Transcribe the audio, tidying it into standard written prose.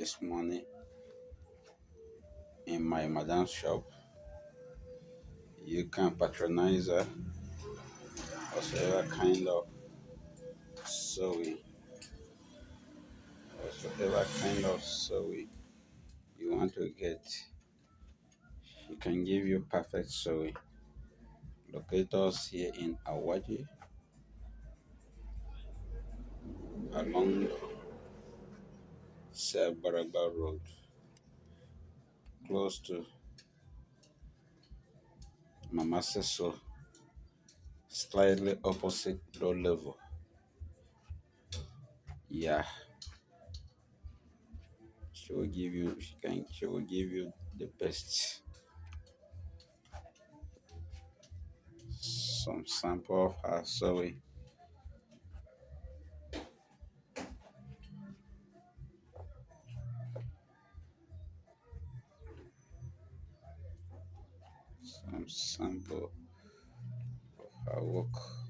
this morning in my madam's shop. You can patronize her whatsoever kind of sewing, whatsoever kind of sewing you want to get. She can give you perfect sewing. Locate us here in Awaji along Baraba Road, close to Mama Seso, slightly opposite low level. Yeah, she will give you the best. Some sample of her sewing. Some sample of her work.